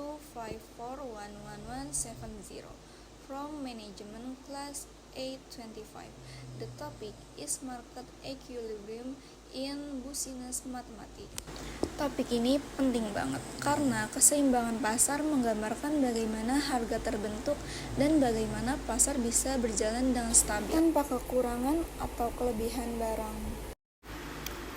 0541170 from Management Class 825. The topic is Market Equilibrium in Business Mathematics. Topik ini penting banget karena keseimbangan pasar menggambarkan bagaimana harga terbentuk dan bagaimana pasar bisa berjalan dengan stabil tanpa kekurangan atau kelebihan barang.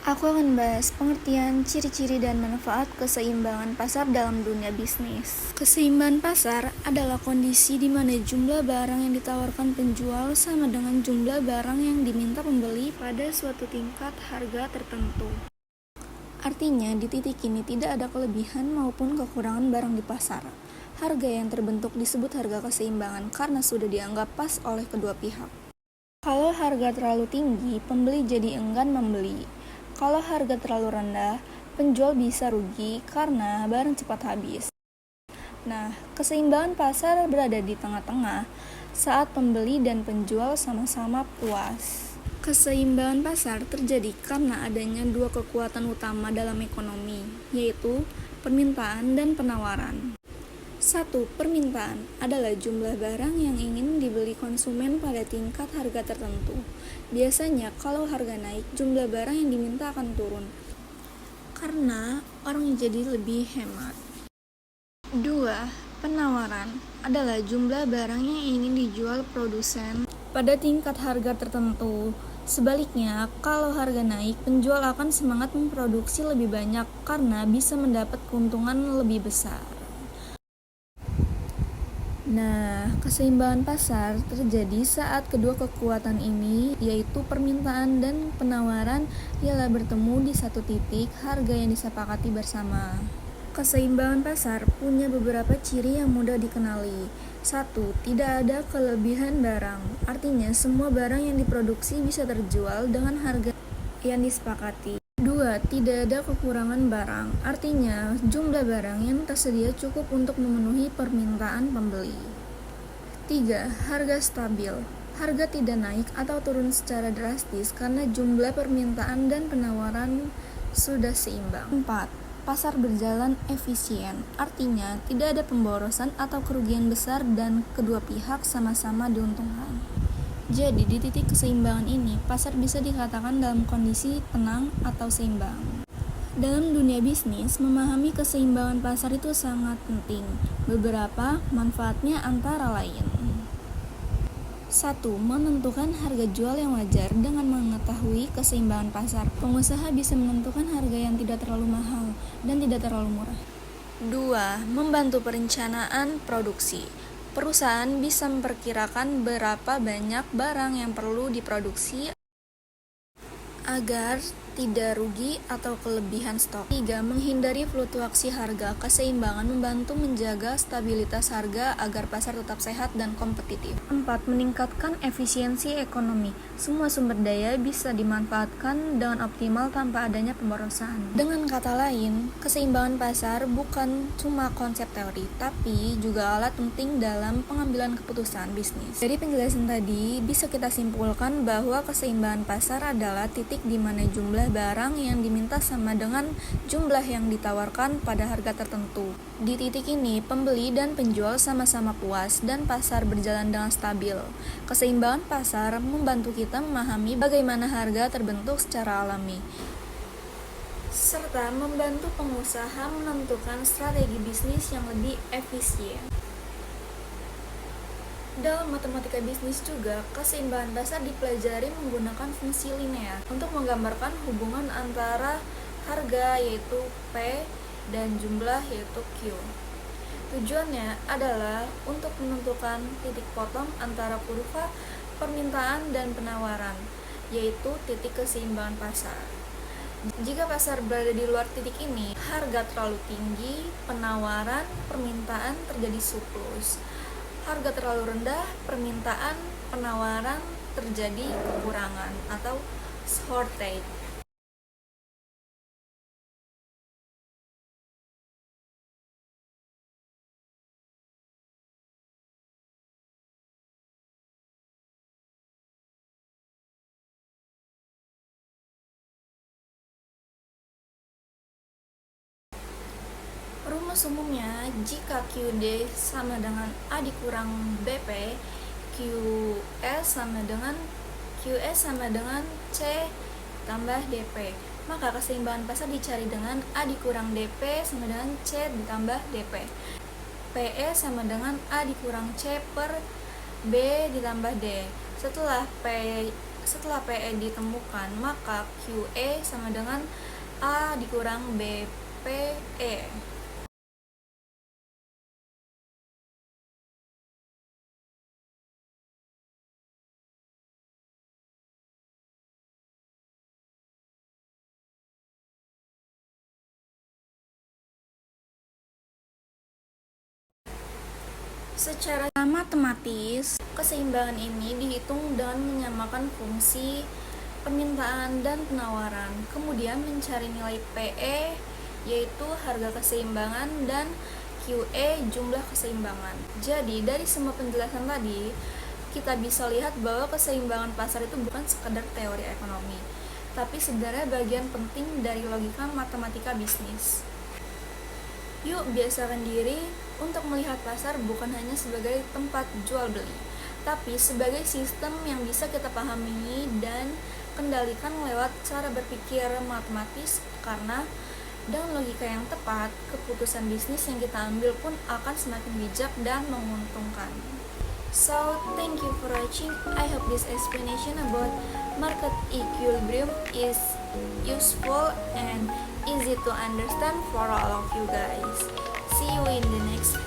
Aku akan bahas pengertian, ciri-ciri, dan manfaat keseimbangan pasar dalam dunia bisnis. Keseimbangan pasar adalah kondisi di mana jumlah barang yang ditawarkan penjual sama dengan jumlah barang yang diminta pembeli pada suatu tingkat harga tertentu. Artinya, di titik ini tidak ada kelebihan maupun kekurangan barang di pasar. Harga yang terbentuk disebut harga keseimbangan karena sudah dianggap pas oleh kedua pihak. Kalau harga terlalu tinggi, pembeli jadi enggan membeli. Kalau harga terlalu rendah, penjual bisa rugi karena barang cepat habis. Nah, keseimbangan pasar berada di tengah-tengah saat pembeli dan penjual sama-sama puas. Keseimbangan pasar terjadi karena adanya dua kekuatan utama dalam ekonomi, yaitu permintaan dan penawaran. 1. Permintaan adalah jumlah barang yang ingin dibeli konsumen pada tingkat harga tertentu. Biasanya kalau harga naik, jumlah barang yang diminta akan turun karena orang jadi lebih hemat. 2. Penawaran adalah jumlah barang yang ingin dijual produsen pada tingkat harga tertentu. Sebaliknya, kalau harga naik, penjual akan semangat memproduksi lebih banyak karena bisa mendapat keuntungan lebih besar. Nah, keseimbangan pasar terjadi saat kedua kekuatan ini, yaitu permintaan dan penawaran, ialah bertemu di satu titik harga yang disepakati bersama. Keseimbangan pasar punya beberapa ciri yang mudah dikenali. 1. Tidak ada kelebihan barang, artinya semua barang yang diproduksi bisa terjual dengan harga yang disepakati. 2. Tidak ada kekurangan barang, artinya jumlah barang yang tersedia cukup untuk memenuhi permintaan pembeli. 3. Harga stabil. Harga tidak naik atau turun secara drastis karena jumlah permintaan dan penawaran sudah seimbang. 4. Pasar berjalan efisien, artinya tidak ada pemborosan atau kerugian besar dan kedua pihak sama-sama diuntungkan. Jadi, di titik keseimbangan ini, pasar bisa dikatakan dalam kondisi tenang atau seimbang. Dalam dunia bisnis, memahami keseimbangan pasar itu sangat penting. Beberapa manfaatnya antara lain. 1. Menentukan harga jual yang wajar. Dengan mengetahui keseimbangan pasar, pengusaha bisa menentukan harga yang tidak terlalu mahal dan tidak terlalu murah. 2. Membantu perencanaan produksi. Perusahaan bisa memperkirakan berapa banyak barang yang perlu diproduksi agar tidak rugi atau kelebihan stok. 3. Menghindari fluktuasi harga. Keseimbangan membantu menjaga stabilitas harga agar pasar tetap sehat dan kompetitif. 4. Meningkatkan efisiensi ekonomi. Semua sumber daya bisa dimanfaatkan dengan optimal tanpa adanya pemborosan. Dengan kata lain, keseimbangan pasar bukan cuma konsep teori, tapi juga alat penting dalam pengambilan keputusan bisnis. Dari penjelasan tadi, bisa kita simpulkan bahwa keseimbangan pasar adalah titik di mana jumlah barang yang diminta sama dengan jumlah yang ditawarkan pada harga tertentu. Di titik ini, pembeli dan penjual sama-sama puas dan pasar berjalan dengan stabil. Keseimbangan pasar membantu kita memahami bagaimana harga terbentuk secara alami, serta membantu pengusaha menentukan strategi bisnis yang lebih efisien. Dalam matematika bisnis juga, keseimbangan pasar dipelajari menggunakan fungsi linear untuk menggambarkan hubungan antara harga yaitu P dan jumlah yaitu Q. Tujuannya adalah untuk menentukan titik potong antara kurva permintaan dan penawaran, yaitu titik keseimbangan pasar. Jika pasar berada di luar titik ini, harga terlalu tinggi, penawaran, permintaan terjadi surplus. Harga terlalu rendah, permintaan, penawaran terjadi kekurangan atau shortage. Rumus umumnya, jika QD sama dengan A dikurang BP, QE sama dengan C tambah DP. Maka keseimbangan pasar dicari dengan A dikurang DP sama dengan C ditambah DP. PE sama dengan A dikurang C per B ditambah D. Setelah PE ditemukan, maka QE sama dengan A dikurang BPE. Secara matematis, keseimbangan ini dihitung dengan menyamakan fungsi permintaan dan penawaran, kemudian mencari nilai PE yaitu harga keseimbangan dan QE jumlah keseimbangan. Jadi dari semua penjelasan tadi, kita bisa lihat bahwa keseimbangan pasar itu bukan sekadar teori ekonomi, tapi sebenarnya bagian penting dari logika matematika bisnis. Yuk biasakan diri untuk melihat pasar bukan hanya sebagai tempat jual beli, tapi sebagai sistem yang bisa kita pahami dan kendalikan lewat cara berpikir matematis, karena dengan logika yang tepat, keputusan bisnis yang kita ambil pun akan semakin bijak dan menguntungkan. So, thank you for watching. I hope this explanation about market equilibrium is useful and easy to understand for all of you guys. See you in the next